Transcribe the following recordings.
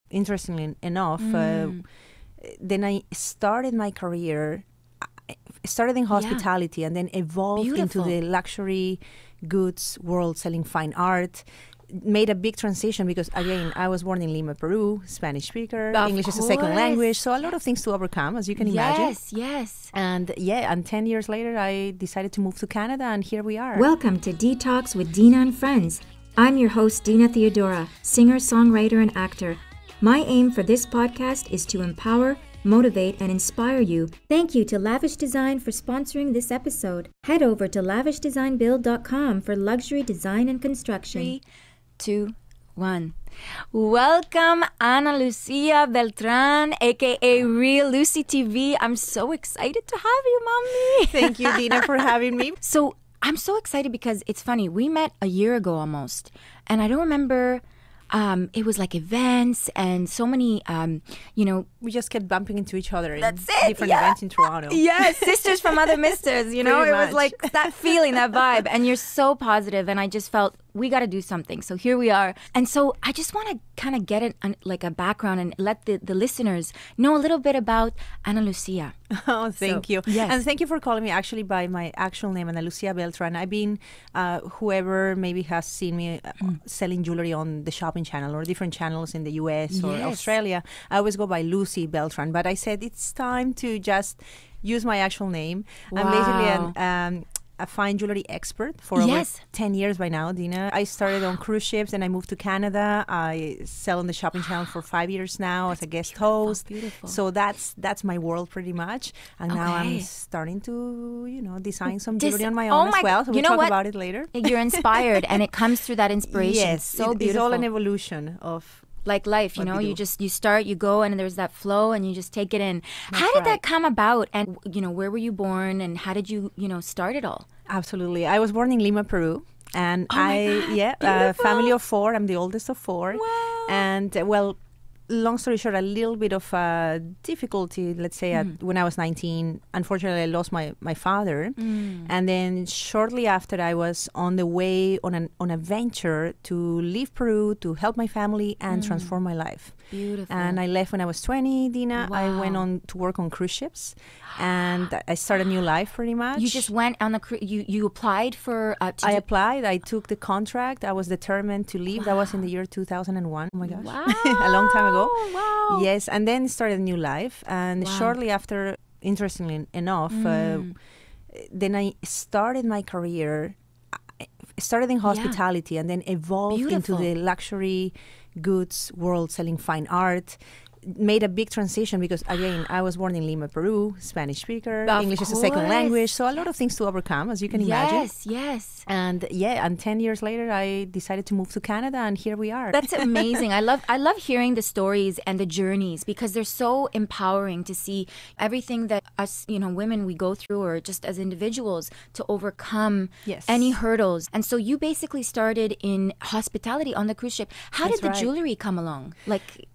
interestingly enough, then I started my career, started in hospitality and then evolved into the luxury goods world, selling fine art. Made a big transition because, again, I was born in Lima, Peru, Spanish speaker, English is a second language, so a lot of things to overcome, as you can imagine. Yes. And 10 years later, I decided to move to Canada, and here we are. Welcome to Detox with Dina and Friends. I'm your host, Dina Theodora, singer, songwriter, and actor. My aim for this podcast is to empower, motivate, and inspire you. Thank you to Lavish Design for sponsoring this episode. Head over to lavishdesignbuild.com for luxury design and construction. 3, 2, 1. Welcome, Ana Lucia Beltran, aka Real Lucy TV. I'm so excited to have you, Mommy. Thank you, Dina, for having me. So I'm so excited because it's funny. We met a year ago almost, and I don't remember. It was like events and so many, We just kept bumping into each other in That's it, different events in Toronto. Yes, sisters from other misters, you know? Pretty It was much. like that feeling, that vibe. And you're so positive, and I just felt we got to do something. So here we are. And so I just want to kind of get it like a background and let the listeners know a little bit about Ana Lucia. Oh, thank you. Yes. And thank you for calling me actually by my actual name, Ana Lucia Beltran. I've been, whoever maybe has seen me selling jewelry on the shopping channel or different channels in the US or Australia, I always go by Lucy Beltran. But I said it's time to just use my actual name. Wow. I'm basically a fine jewelry expert for over 10 years by now, Dina. I started on cruise ships and I moved to Canada. I sell on the shopping channel for 5 years now as a guest host. Beautiful. So that's my world pretty much. And now I'm starting to, design some jewelry on my own as well. So we'll talk about it later. You're inspired, and it comes through that inspiration. Yes, so it's beautiful. all an evolution of like life, you know, you start, you go, and there's that flow, and you just take it in. How did that come about? And, where were you born, and how did you, start it all? Absolutely. I was born in Lima, Peru. And family of 4. I'm the oldest of 4. Wow. And, long story short, a little bit of difficulty, let's say, when I was 19. Unfortunately, I lost my father. And then shortly after, I was on the way on a venture to leave Peru, to help my family and transform my life. Beautiful. And I left when I was 20, Dina. Wow. I went on to work on cruise ships. And I started a new life pretty much. You just went on the you applied for... I applied. I took the contract. I was determined to leave. That was in the year 2001. Oh, my gosh. Wow. A long time ago. Wow. Yes. And then started a new life. And shortly after, interestingly enough, then I started my career, started in hospitality and then evolved into the luxury goods world, selling fine art. Made a big transition because, again, I was born in Lima, Peru, Spanish speaker, English is a second language, so a lot of things to overcome, as you can imagine. Yes. And 10 years later, I decided to move to Canada, and here we are. That's amazing. I love hearing the stories and the journeys because they're so empowering to see everything that us, women we go through, or just as individuals, to overcome any hurdles. And so you basically started in hospitality on the cruise ship. How did the jewelry come along?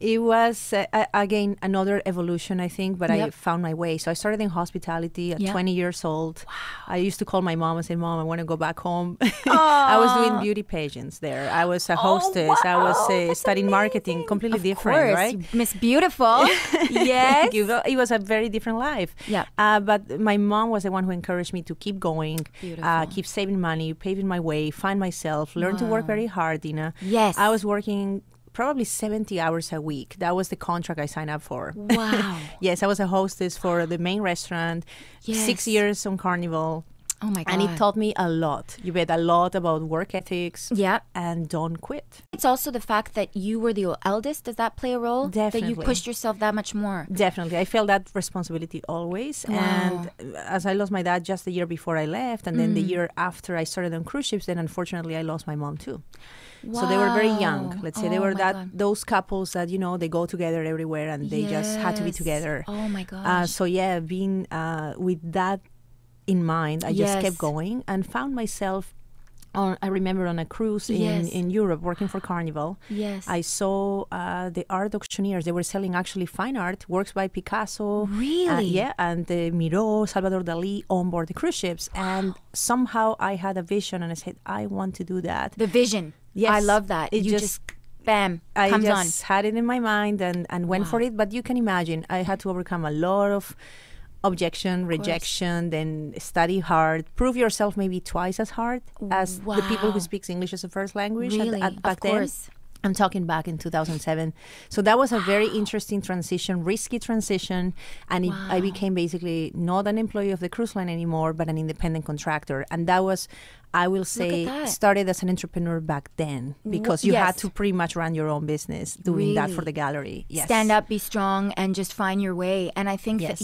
It was again another evolution, I think, but I found my way. So I started in hospitality at 20 years old. Wow. I used to call my mom and say, "Mom, I want to go back home." I was doing beauty pageants there. I was a hostess. Wow. I was studying marketing, completely different, right? Miss Beautiful. Yes. It was a very different life. Yeah. But my mom was the one who encouraged me to keep going, keep saving money, paving my way, find myself, learn to work very hard, Dina. Yes. I was working probably 70 hours a week. That was the contract I signed up for. Wow. Yes, I was a hostess for the main restaurant, 6 years on Carnival. Oh my God. And it taught me a lot. You bet, a lot about work ethics. Yeah. And don't quit. It's also the fact that you were the eldest. Does that play a role? Definitely. That you pushed yourself that much more? Definitely. I felt that responsibility always. Wow. And as I lost my dad just the year before I left, and then the year after I started on cruise ships, then unfortunately I lost my mom too. Wow. So they were very young. Let's say they were those couples that, they go together everywhere and they just had to be together. Oh my gosh. Being with that in mind, I just kept going and found myself I remember on a cruise in Europe working for Carnival. Yes. I saw the art auctioneers. They were selling actually fine art, works by Picasso. Really? And Miro, Salvador Dali on board the cruise ships. Wow. And somehow I had a vision and I said, I want to do that. The vision. Yes. I love that. It just bam, I comes just had it in my mind and went for it. But you can imagine, I had to overcome a lot of objection, rejection, then study hard, prove yourself maybe twice as hard as the people who speak English as a first language back then. I'm talking back in 2007. So that was a very interesting transition, risky transition. And I became basically not an employee of the cruise line anymore, but an independent contractor. And that was, I will say, started as an entrepreneur back then, because you had to pretty much run your own business doing that for the gallery. Yes. Stand up, be strong, and just find your way. And I think that,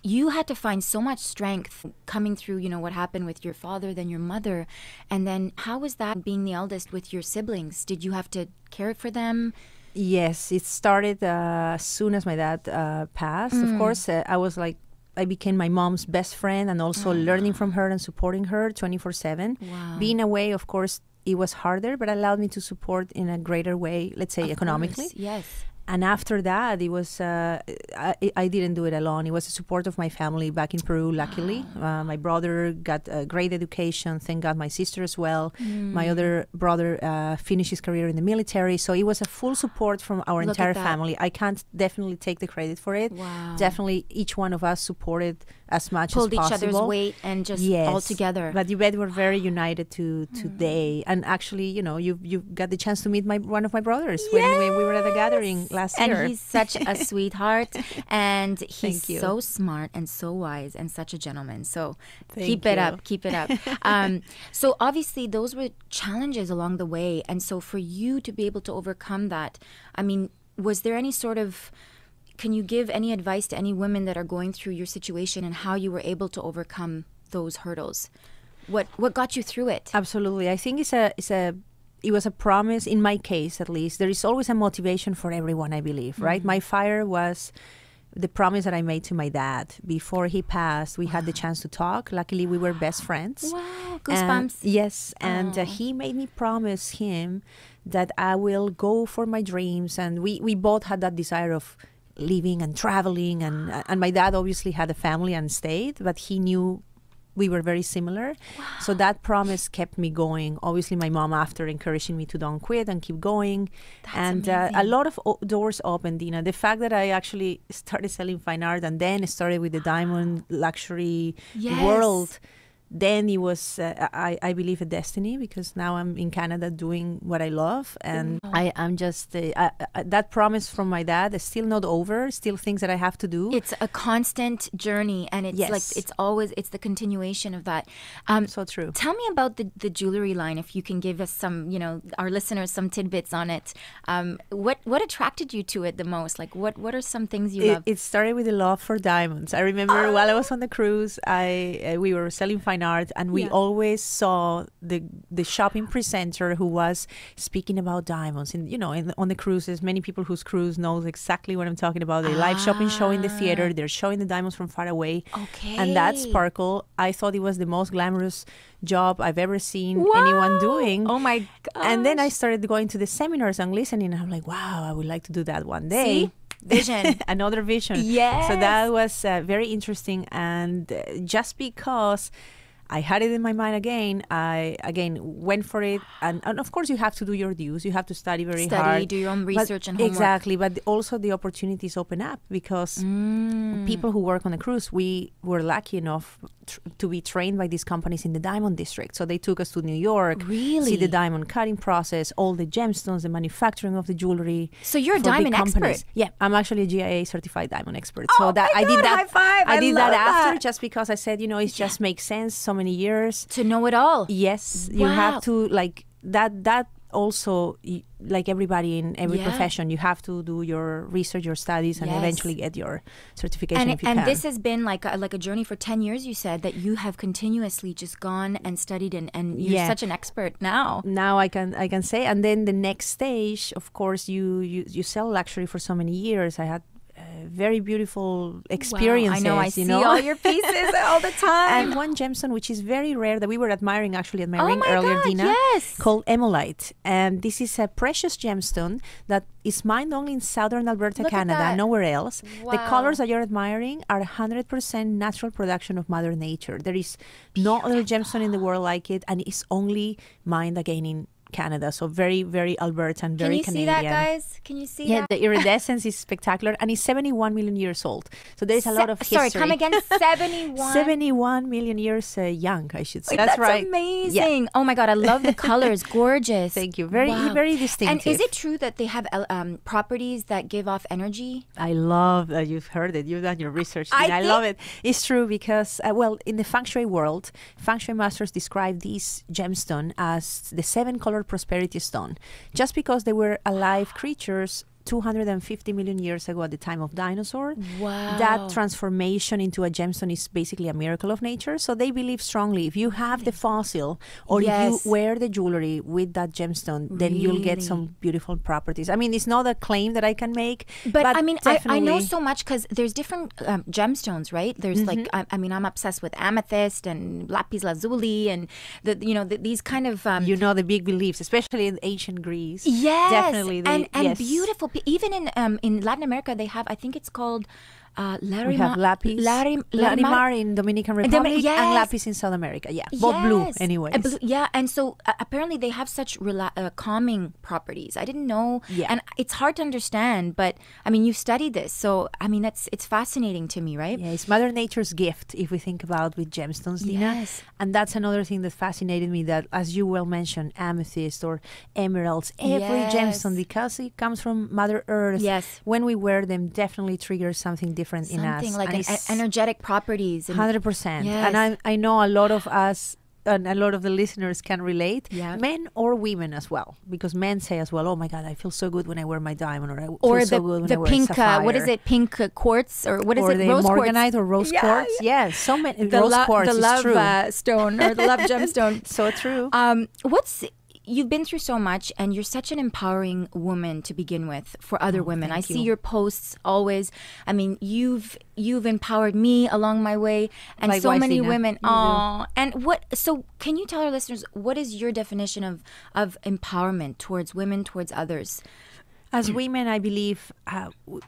you had to find so much strength coming through, what happened with your father, then your mother. And then how was that being the eldest with your siblings? Did you have to care for them? Yes, it started as soon as my dad passed. Of course, I became my mom's best friend, and also learning from her and supporting her 24/7. Wow. Being away, of course, it was harder, but allowed me to support in a greater way, let's say economically. Yes. And after that, it was I didn't do it alone. It was the support of my family back in Peru, luckily. My brother got a great education. Thank God, my sister as well. My other brother finished his career in the military. So it was a full support from our entire family. I can't definitely take the credit for it. Wow. Definitely, each one of us supported as much as possible. Pulled each other's weight and just all together. But you bet we're very united to today. And actually, you got the chance to meet one of my brothers when we were at the gathering last year. And he's such a sweetheart, and he's so smart and so wise and such a gentleman. So keep it up. So obviously those were challenges along the way. And so for you to be able to overcome that, I mean, was there any sort of, can you give any advice to any women that are going through your situation and how you were able to overcome those hurdles? What got you through it? Absolutely. I think it was a promise, in my case at least. There is always a motivation for everyone, I believe, right? My fire was the promise that I made to my dad. Before he passed, we had the chance to talk. Luckily, we were best friends. Wow, goosebumps. Yes, and he made me promise him that I will go for my dreams. And we both had that desire of living and traveling. And my dad obviously had a family and stayed, but he knew we were very similar. Wow. So that promise kept me going. Obviously, my mom after encouraging me to don't quit and keep going. That's a lot of doors opened, Dina. The fact that I actually started selling fine art and then started with the diamond luxury world, then it was, I believe, a destiny, because now I'm in Canada doing what I love. And I'm just, that promise from my dad is still not over, still things that I have to do. It's a constant journey, and it's it's the continuation of that. So true. Tell me about the jewelry line, if you can give us some, our listeners some tidbits on it. What attracted you to it the most? Like, what are some things you love? It started with a love for diamonds. I remember while I was on the cruise, we were selling fine art, and we always saw the shopping presenter who was speaking about diamonds. And on the cruises, many people whose cruise knows exactly what I'm talking about. They live shopping show in the theater. They're showing the diamonds from far away. Okay. And that sparkle, I thought it was the most glamorous job I've ever seen anyone doing. Oh my god! And then I started going to the seminars and listening, and I'm like, wow, I would like to do that one day. See? Vision. Another vision. Yes. So that was very interesting. And just because I had it in my mind again, I went for it. And of course, you have to do your dues. You have to study very hard. Do your own research and homework. Exactly. But also the opportunities open up, because people who work on a cruise, we were lucky enough to be trained by these companies in the diamond district. So they took us to New York, see the diamond cutting process, all the gemstones, the manufacturing of the jewelry. So you're a diamond expert. Yeah, I'm actually a GIA certified diamond expert. Oh, so that I did that. High five. I did that after, just because I said, it just makes sense. So many years to know it all. Yes, you have to that. Also, like everybody in every profession, you have to do your research, your studies, and eventually get your certification if you can. And this has been like a journey for 10 years, you said, that you have continuously just gone and studied, and you're such an expert now. Now I can say. And then the next stage, of course, you sell luxury for so many years. I had very beautiful experiences. Wow, I know. I see all your pieces all the time. And one gemstone, which is very rare, that we were admiring actually at my ring earlier, Dina, called Emolite. And this is a precious gemstone that is mined only in southern Alberta, Canada, nowhere else. Wow. The colors that you're admiring are 100% natural production of Mother Nature. There is no other gemstone in the world like it, and it's only mined again in Canada. So very, very Albertan, very Canadian. Can you see that, guys? Can you see that? Yeah, the iridescence is spectacular, and it's 71 million years old. So there's a lot of history. Sorry, come again. 71. 71 million years young, I should say. That's right. Amazing. Yeah. Oh my God, I love the colors. Gorgeous. Thank you. Very distinctive. And is it true that they have properties that give off energy? I love that you've heard it. You've done your research. I love it. It's true because, in the feng shui world, feng shui masters describe this gemstone as the 7-color prosperity stone, just because they were alive creatures 250 million years ago at the time of dinosaurs. Wow. That transformation into a gemstone is basically a miracle of nature. So they believe strongly if you have the fossil or if you wear the jewelry with that gemstone, then you'll get some beautiful properties. I mean, it's not a claim that I can make. But I mean, I know so much because there's different gemstones, right? There's like, I mean, I'm obsessed with amethyst and lapis lazuli and, these kind of... the big beliefs, especially in ancient Greece. Yes. Definitely. And beautiful. Even in Latin America, they have, I think it's called Larimar. We have lapis. Larimar in Dominican Republic and lapis in South America. Yeah, both blue anyways. And so apparently they have such calming properties. I didn't know. Yeah. And it's hard to understand, but I mean, you've studied this. So, I mean, it's fascinating to me, right? Yeah, it's Mother Nature's gift, if we think about with gemstones, Dina. Yes. And that's another thing that fascinated me, that, as you well mentioned, amethyst or emeralds, every gemstone, because it comes from Mother Earth, when we wear them, definitely triggers something different in us. Something like energetic properties. 100%. Yes. And I know a lot of us and a lot of the listeners can relate, men or women as well, because men say as well, oh my God, I feel so good when I wear my diamond, or I feel so good when I wear pink, a sapphire. what is it, pink quartz, or what is it, the rose morganite quartz? Or rose quartz. Yeah, so many. The rose quartz the is love true. Stone, or the love gemstone. So true. You've been through so much, and you're such an empowering woman to begin with for other women. I see your posts always. I mean, you've empowered me along my way, and likewise, so many women. So can you tell our listeners, what is your definition of empowerment towards women, towards others? As women, I believe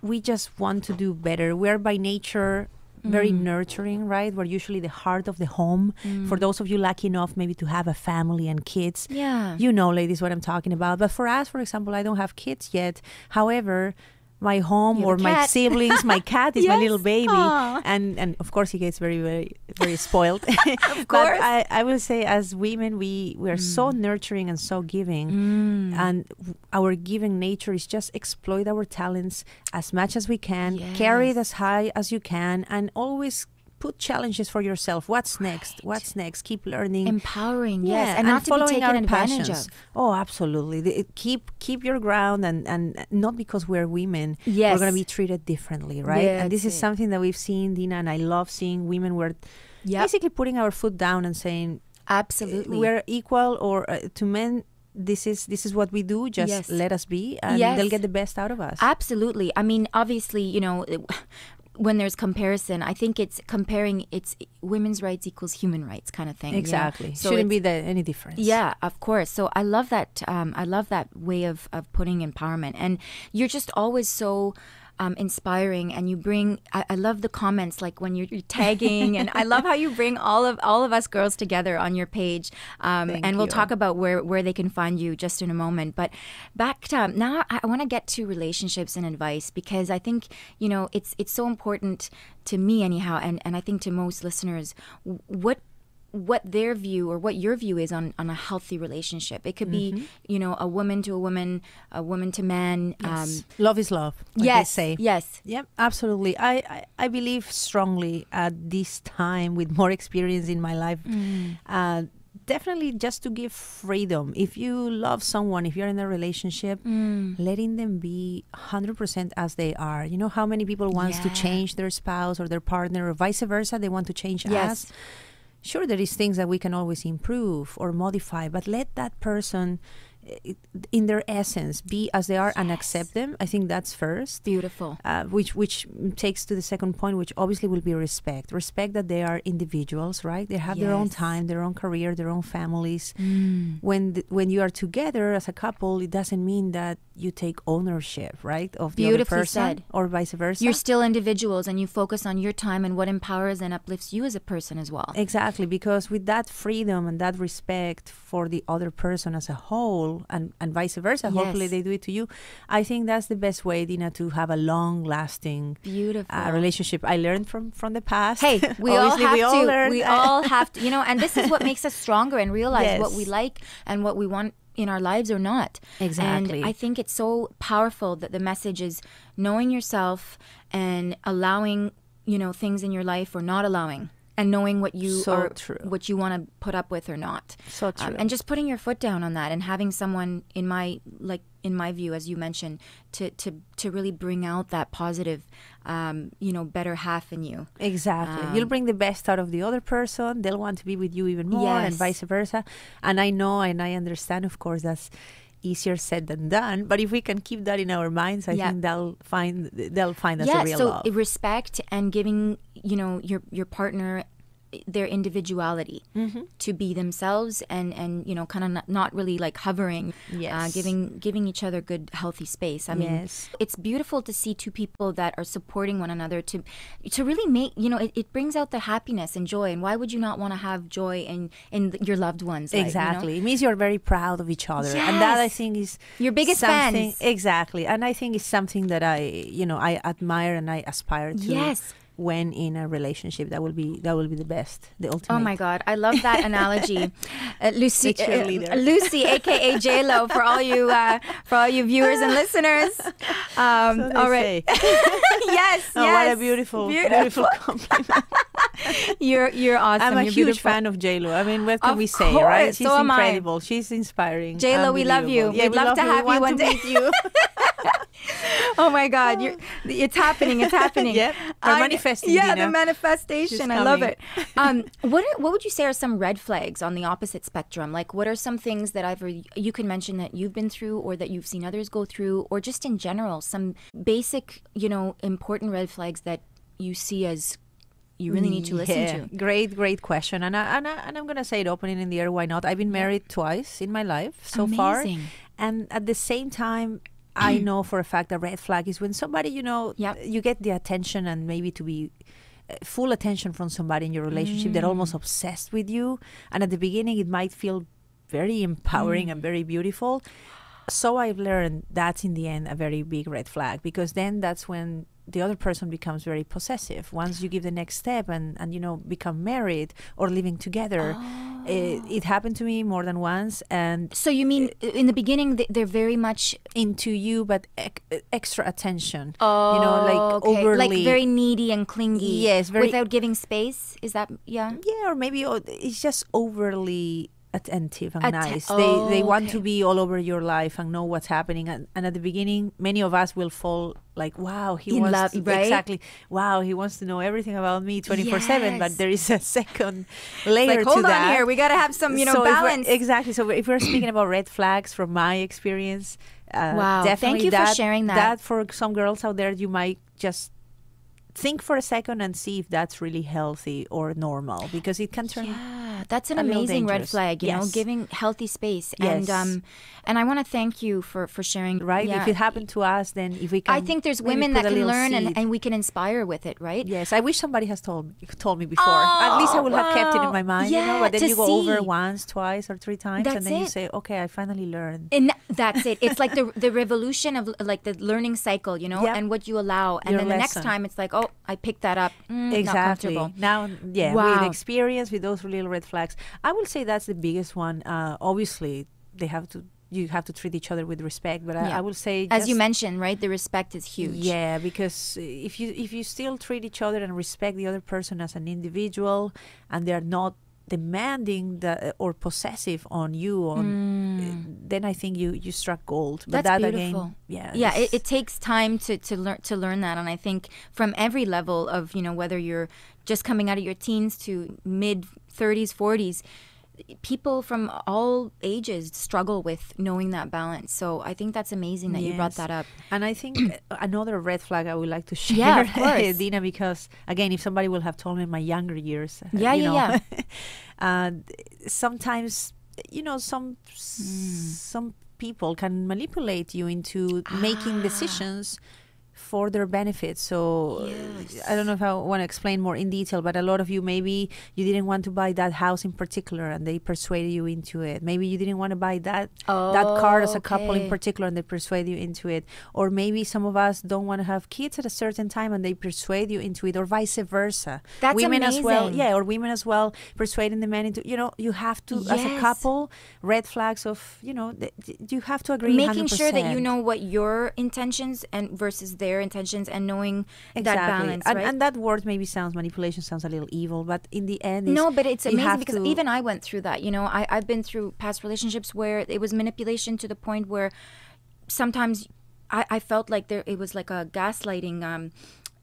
we just want to do better. We're by nature very nurturing, right? We're usually the heart of the home. For those of you lucky enough maybe to have a family and kids, you know, ladies, what I'm talking about. But for us, for example, I don't have kids yet. However, my home or my siblings, my cat is my little baby. And of course he gets very, very, very spoiled. Of course. But I will say, as women, we are so nurturing and so giving. And our giving nature is just exploit our talents as much as we can, carry it as high as you can, and always put challenges for yourself. What's next? What's next? Keep learning. Empowering, and not to be taken advantage of. Oh, absolutely. Keep your ground, and not because we're women, we're going to be treated differently, right? And this is something that we've seen, Dina, and I love seeing women were basically putting our foot down and saying, absolutely, we're equal, or to men, this is what we do. Just let us be, and they'll get the best out of us. Absolutely. I mean, obviously, you know, when there's comparison, I think it's comparing, it's women's rights equals human rights kind of thing. Exactly. You know? So shouldn't be any difference. Yeah, of course. So I love that. I love that way of putting empowerment. And you're just always so inspiring, and you bring, I love the comments, like when you're tagging, and I love how you bring all of us girls together on your page. And we'll talk about where they can find you just in a moment. But back to now, I want to get to relationships and advice, because I think, you know, it's so important to me anyhow, and I think to most listeners, what their view or what your view is on a healthy relationship. It could be, you know, a woman to a woman to man. Yes. Love is love, like they say. Yes. Yep, absolutely. I believe strongly at this time, with more experience in my life, definitely just to give freedom. If you love someone, if you're in a relationship, letting them be 100% as they are. You know how many people wants to change their spouse or their partner, or vice versa, they want to change us. Sure, there is things that we can always improve or modify, but let that person, in their essence, be as they are and accept them. I think that's first. Beautiful. Which takes to the second point, which obviously will be respect. Respect that they are individuals, right? They have their own time, their own career, their own families. When you are together as a couple, it doesn't mean that you take ownership, right, of the other person, or vice versa. You're still individuals, and you focus on your time and what empowers and uplifts you as a person as well. Exactly, because with that freedom and that respect for the other person as a whole, people and vice versa. Hopefully they do it to you. I think that's the best way, Dina, to have a long-lasting relationship. I learned from the past. Hey, we all have to, and this is what makes us stronger and realize what we like and what we want in our lives or not. Exactly. And I think it's so powerful that the message is knowing yourself and allowing, things in your life or not allowing. And knowing what you what you want to put up with or not. So true. And just putting your foot down on that and having someone in my view, as you mentioned, to really bring out that positive, better half in you. Exactly. You'll bring the best out of the other person. They'll want to be with you even more, and vice versa. And I know and I understand, of course, that's easier said than done, but if we can keep that in our minds, I think they'll find us a real love. So respect and giving your partner their individuality to be themselves and kind of not really like hovering, giving each other good healthy space. I mean, it's beautiful to see two people that are supporting one another to really make it brings out the happiness and joy. And why would you not want to have joy in your loved ones? Exactly. It means you're very proud of each other, and that I think is your biggest fans. Exactly, and I think it's something that I admire and I aspire to. Yes. When in a relationship, that will be the best, the ultimate. Oh my God, I love that analogy, Lucy, aka J-Lo, for all you viewers and listeners. All right, yes. What a beautiful compliment. You're awesome. I'm a huge fan of J-Lo. I mean, what can we say, right? She's incredible. She's inspiring. J-Lo, we love you. Yeah, we'd love to have you one day. Oh my God, it's happening. It's happening. Yep. We're manifesting. Yeah, Dina. the manifestation. I love it. What would you say are some red flags on the opposite spectrum? Like, what are some things that you can mention that you've been through or that you've seen others go through, or just in general, some basic, important red flags that you see as you really need to listen to? Great question. And I'm going to say it opening in the air. Why not? I've been married twice in my life so far. And at the same time, I know for a fact a red flag is when somebody, you get the attention and maybe to be full attention from somebody in your relationship. They're almost obsessed with you. And at the beginning, it might feel very empowering and very beautiful. So I've learned that's in the end a very big red flag, because then that's when the other person becomes very possessive. Once you give the next step and become married or living together. It happened to me more than once. And so you mean in the beginning they're very much into you, but extra attention. Like overly, like very needy and clingy. Yes, without giving space. Is that or maybe it's just overly attentive and nice. They want to be all over your life and know what's happening. And at the beginning, many of us will fall like, wow, he wants to, right? Exactly. Wow, he wants to know everything about me 24/7. But there is a second layer to that. Hold on here, we got to have some, balance. Exactly. So if we're speaking about red flags from my experience, wow, definitely thank you for sharing that. That for some girls out there, you might just think for a second and see if that's really healthy or normal, because it can turn. Yeah, that's an amazing red flag. You know, giving healthy space. Yes. And I want to thank you for sharing. Right. Yeah. If it happened to us, then if we can. I think there's women that can learn and we can inspire with it. Right. Yes. I wish somebody has told me before. At least I would have kept it in my mind. Yeah, but then you go over once, twice, or 3 times, and then you say, okay, I finally learned. And that's it. It's like the revolution of like the learning cycle, and what you allow, and then the next time it's like, oh, I picked that up. Exactly. Not comfortable. Now, with experience, with those little red flags, I will say that's the biggest one. Obviously, you have to treat each other with respect, but I will say, as you mentioned, right, the respect is huge. Yeah, because if you still treat each other and respect the other person as an individual, and they're not demanding or possessive on you, then I think you struck gold. But that's that beautiful. Again, it takes time to learn that, and I think from every level of whether you're just coming out of your teens to mid 30s, 40s. People from all ages struggle with knowing that balance. So I think that's amazing that you brought that up. And I think another red flag I would like to share, of course. Dina, because again, if somebody would have told me in my younger years, sometimes some people can manipulate you into making decisions for their benefit. So I don't know if I want to explain more in detail, but a lot of you, maybe you didn't want to buy that house in particular and they persuaded you into it. Maybe you didn't want to buy that car as a couple in particular and they persuade you into it. Or maybe some of us don't want to have kids at a certain time and they persuade you into it, or vice versa. That's women amazing. as well. Yeah, or women as well persuading the men into, you have to, as a couple, red flags of, you have to agree 100%. Making sure that you know what your intentions and versus their intentions, and knowing that balance, right? And that word maybe sounds, manipulation sounds a little evil, but in the end, no, but it's amazing because even I went through that. I've been through past relationships where it was manipulation to the point where sometimes I felt like it was like a gaslighting,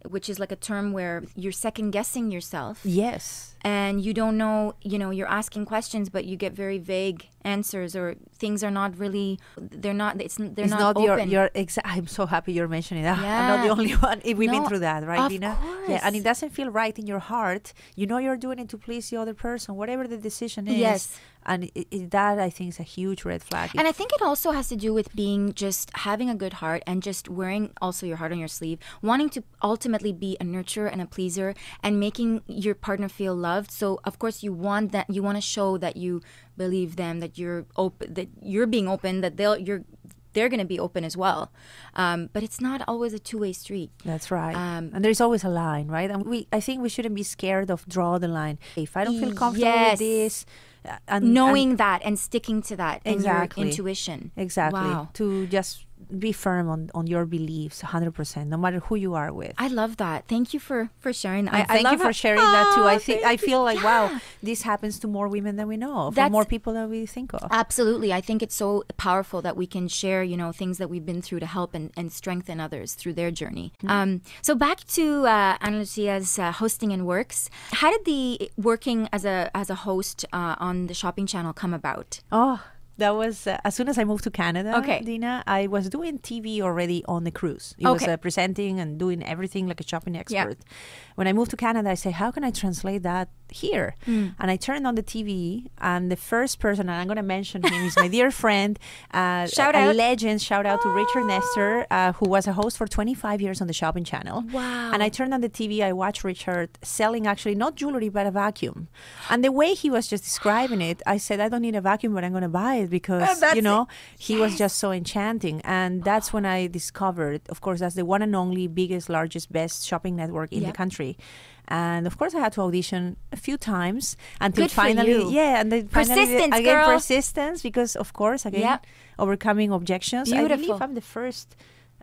which is like a term where you're second guessing yourself. Yes. And you don't know, you're asking questions, but you get very vague answers, or things are not really, they're not open. I'm so happy you're mentioning that. Yeah. I'm not the only one. We've been through that, right, Dina? Of course. Yeah, and it doesn't feel right in your heart. You're doing it to please the other person, whatever the decision is. Yes. And that, I think, is a huge red flag. And I think it also has to do with just having a good heart, and just wearing also your heart on your sleeve, wanting to ultimately be a nurturer and a pleaser, and making your partner feel loved. So of course you want to show that you believe them, that you're open, that you're being open, that they're going to be open as well. But it's not always a two-way street. That's right. And there's always a line, right? And I think we shouldn't be scared of draw the line. If I don't feel comfortable with this, and knowing that and sticking to that, exactly, and your intuition. Exactly. Wow. To just be firm on your beliefs 100%, no matter who you are with. I love that. Thank you for sharing that. Thank you for sharing that too. I feel like wow, this happens to more women than we know of, and more people than we think of. Absolutely. I think it's so powerful that we can share things that we've been through to help and strengthen others through their journey. So back to Ana Lucia's hosting and works. How did the working as a host on the shopping channel come about? That was as soon as I moved to Canada, Dina, I was doing TV already on the cruise. It was presenting and doing everything like a shopping expert. When I moved to Canada, I said, how can I translate that here? And I turned on the TV, and the first person, and I'm going to mention him, is my dear friend, shout out to Richard Nestor, who was a host for 25 years on the shopping channel. Wow. And I turned on the TV, I watched Richard selling actually not jewelry, but a vacuum. And the way he was just describing it, I said, I don't need a vacuum, but I'm going to buy it because, he was just so enchanting. And that's when I discovered, of course, that's the one and only biggest, largest, best shopping network in the country. And of course, I had to audition a few times until finally, and then persistence, persistence, because of course, overcoming objections. Beautiful. I believe I'm the first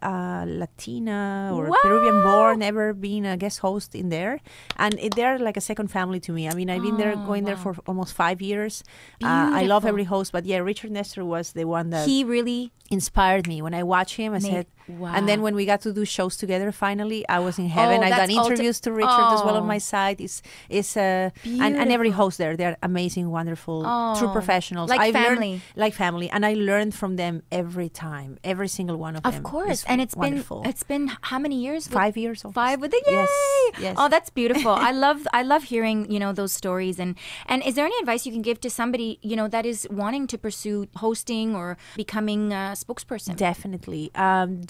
Latina or Peruvian born ever being a guest host in there, and they're like a second family to me. I mean, I've been there for almost 5 years. I love every host, but Richard Nestor was the one that he really inspired me. When I watched him, I said, wow. And then when we got to do shows together, finally, I was in heaven. I've done interviews to Richard as well on my site. And every host there, they're amazing, wonderful, true professionals. Like family. Like family. And I learned from them every time, every single one of them. Of course. And it's been how many years? 5 years. Almost. 5 with it? Yay! Yes. Oh, that's beautiful. I love hearing, those stories. And is there any advice you can give to somebody, that is wanting to pursue hosting or becoming a spokesperson? Definitely.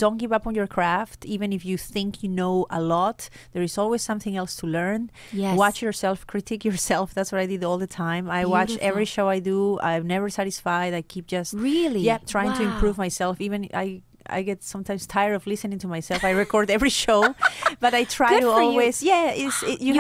Don't give up on your craft. Even if you think you know a lot, there is always something else to learn. Yes. Watch yourself, critique yourself. That's what I did all the time. I watch every show I do. I'm never satisfied. I keep just trying to improve myself. Even I get sometimes tired of listening to myself. I record every show, but I try to always. You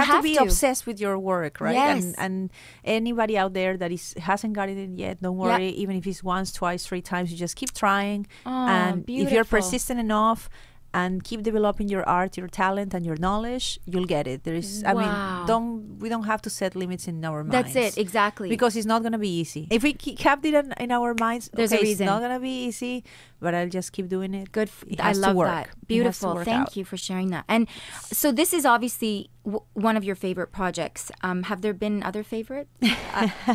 have to be obsessed with your work, right? Yes. And anybody out there that hasn't got it in yet, don't worry. Even if it's once, twice, 3 times, you just keep trying. And beautiful. If you're persistent enough and keep developing your art, your talent, and your knowledge, you'll get it. There is, we don't have to set limits in our minds. That's it, exactly. Because it's not going to be easy. If we kept it in our minds, there's a reason. It's not going to be easy, but I'll just keep doing it. Good. I love that. Beautiful. Thank you for sharing that. And so this is obviously one of your favorite projects. Have there been other favorites?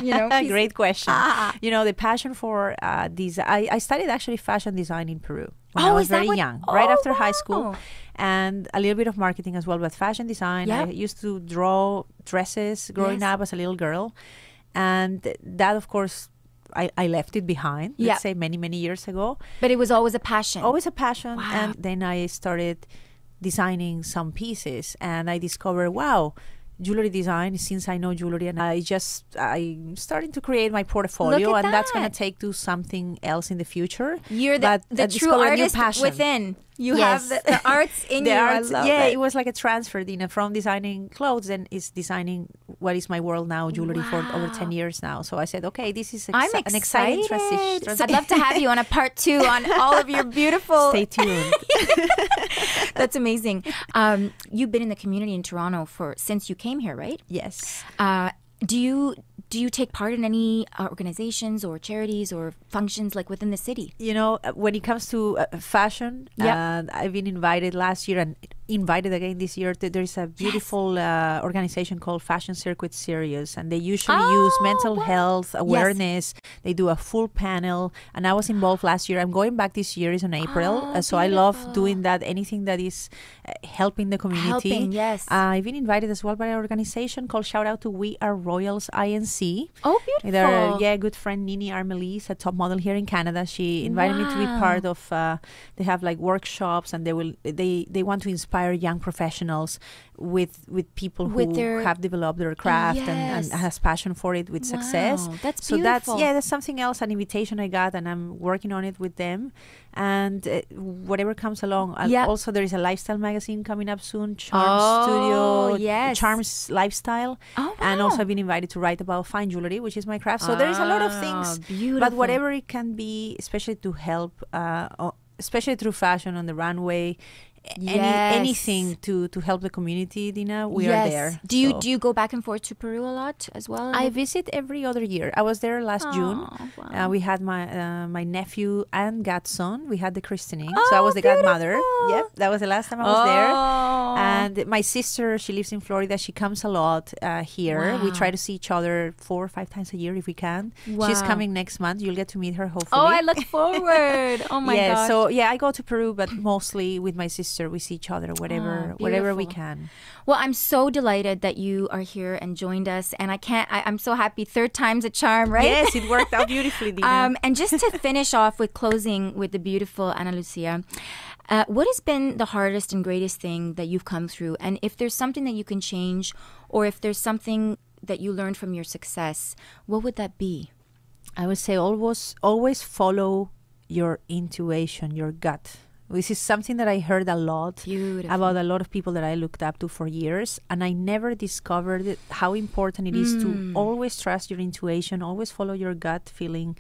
Great question. The passion for design. I studied actually fashion design in Peru when I was very young, right after high school, and a little bit of marketing as well, but fashion design. I used to draw dresses growing up as a little girl, and that, of course, I left it behind, let's say many, many years ago. But it was always a passion. Always a passion. Wow. And then I started designing some pieces, and I discovered, wow, jewelry design, since I know jewelry, and I'm starting to create my portfolio, and that's going to take to something else in the future. You're the true artist within. You have the arts in you. I love it. It was like a transfer, Dina, from designing clothes and is designing what is my world now, jewelry, for over 10 years now. So I said, okay, this is an exciting transition. So I'd love to have you on a part 2 on all of your beautiful... Stay tuned. That's amazing. You've been in the community in Toronto since you came here, right? Yes. Do you take part in any organizations or charities or functions like within the city? You know, when it comes to fashion, I've been invited last year and invited again this year. There's a beautiful organization called Fashion Circuit Series, and they usually use mental health awareness. They do a full panel, and I was involved last year. I'm going back this year, is in April. So I love doing that, anything that is helping the community. I've been invited as well by an organization called Shout Out to We Are Royals INC. Oh, beautiful. Their good friend Nini Armelis, a top model here in Canada. She invited me to be part of, they have like workshops, and they want to inspire young professionals with people who have developed their craft and has passion for it with success. That's beautiful. That's something else, an invitation I got, and I'm working on it with them. And whatever comes along. Also, there is a lifestyle magazine coming up soon, Charms Lifestyle. And also I've been invited to write about fine jewelry, which is my craft. So there is a lot of things. Beautiful. But whatever it can be, especially to help, especially through fashion on the runway, anything to help the community, Dina, we are there. Do you go back and forth to Peru a lot as well? I visit every other year. I was there last June. Wow. We had my nephew and godson. We had the christening. So I was the godmother. Yep, that was the last time I was there. And my sister, she lives in Florida. She comes a lot here. We try to see each other 4 or 5 times a year if we can. She's coming next month. You'll get to meet her, hopefully. I look forward. Oh my gosh. So I go to Peru, but mostly with my sister. We see each other whatever we can. Well, I'm so delighted that you are here and joined us, and I'm so happy. 3rd time's a charm, right? Yes, it worked out beautifully, Dina. And just to finish off with closing with the beautiful Ana Lucia, what has been the hardest and greatest thing that you've come through? And if there's something that you can change, or if there's something that you learned from your success, what would that be? I would say always follow your intuition, your gut. This is something that I heard a lot about a lot of people that I looked up to for years, and I never discovered how important it is to always trust your intuition, always follow your gut feeling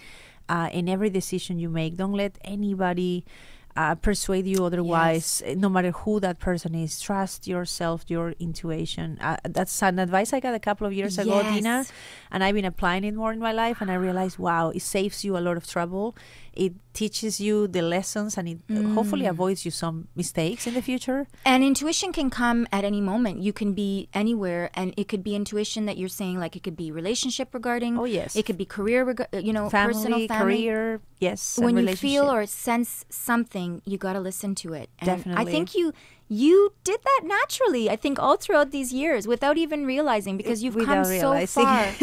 in every decision you make. Don't let anybody persuade you otherwise, no matter who that person is. Trust yourself, your intuition. That's an advice I got a couple of years ago, Dina, and I've been applying it more in my life, and I realized, wow, it saves you a lot of trouble. It teaches you the lessons, and it hopefully avoids you some mistakes in the future. And intuition can come at any moment. You can be anywhere, and it could be intuition that you're saying, like it could be relationship regarding. Oh, yes. It could be career, family, personal family. Career, yes. When you feel or sense something, you got to listen to it. And definitely. I think you did that naturally, I think, all throughout these years without even realizing, because you've come so far,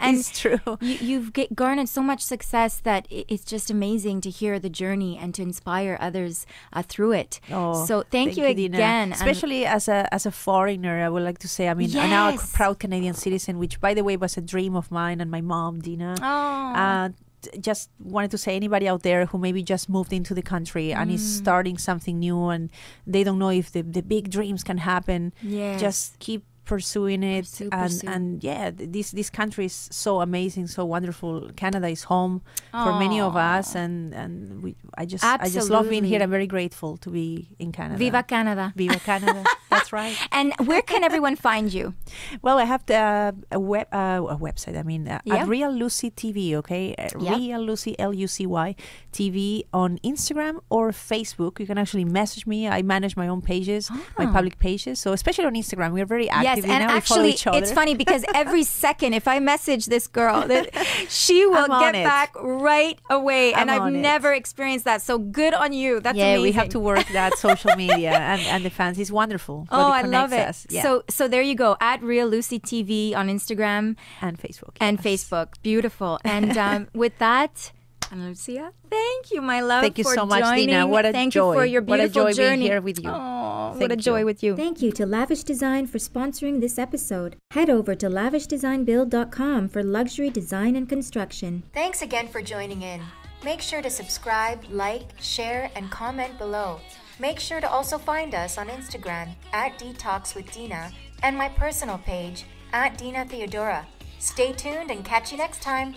and it's true. You've garnered so much success that it's just amazing to hear the journey and to inspire others through it. So thank you again. Dina. Especially as a foreigner, I would like to say, I'm now a proud Canadian citizen, which, by the way, was a dream of mine and my mom, Dina. Just wanted to say, anybody out there who maybe just moved into the country and is starting something new and they don't know if the big dreams can happen, just keep pursuing it. And this country is so amazing, so wonderful. Canada is home for many of us, and I just love being here. I'm very grateful to be in Canada. Viva Canada. Viva Canada. That's right. And where can everyone find you? Well, I have a website. At Real Lucy TV, okay? Real Lucy, Lucy TV on Instagram or Facebook. You can actually message me. I manage my own pages, my public pages. So especially on Instagram, we're very active. And actually, it's funny because every second, if I message this girl, she will get back right away. And I've never experienced that. So good on you. That's amazing. We have to work that social media and the fans. It's wonderful. I love it. Yeah. So there you go. At Real Lucy TV on Instagram. And Facebook. And Facebook. Beautiful. And with that, And Lucia, thank you, my love. Thank you for so much, joining. Dina. What a thank joy. You for your beautiful what a joy journey. being here with you. Oh, what a joy with you. Thank you to Lavish Design for sponsoring this episode. Head over to lavishdesignbuild.com for luxury design and construction. Thanks again for joining in. Make sure to subscribe, like, share, and comment below. Make sure to also find us on Instagram @DetoxWithDina and my personal page @Dina Theodora. Stay tuned and catch you next time.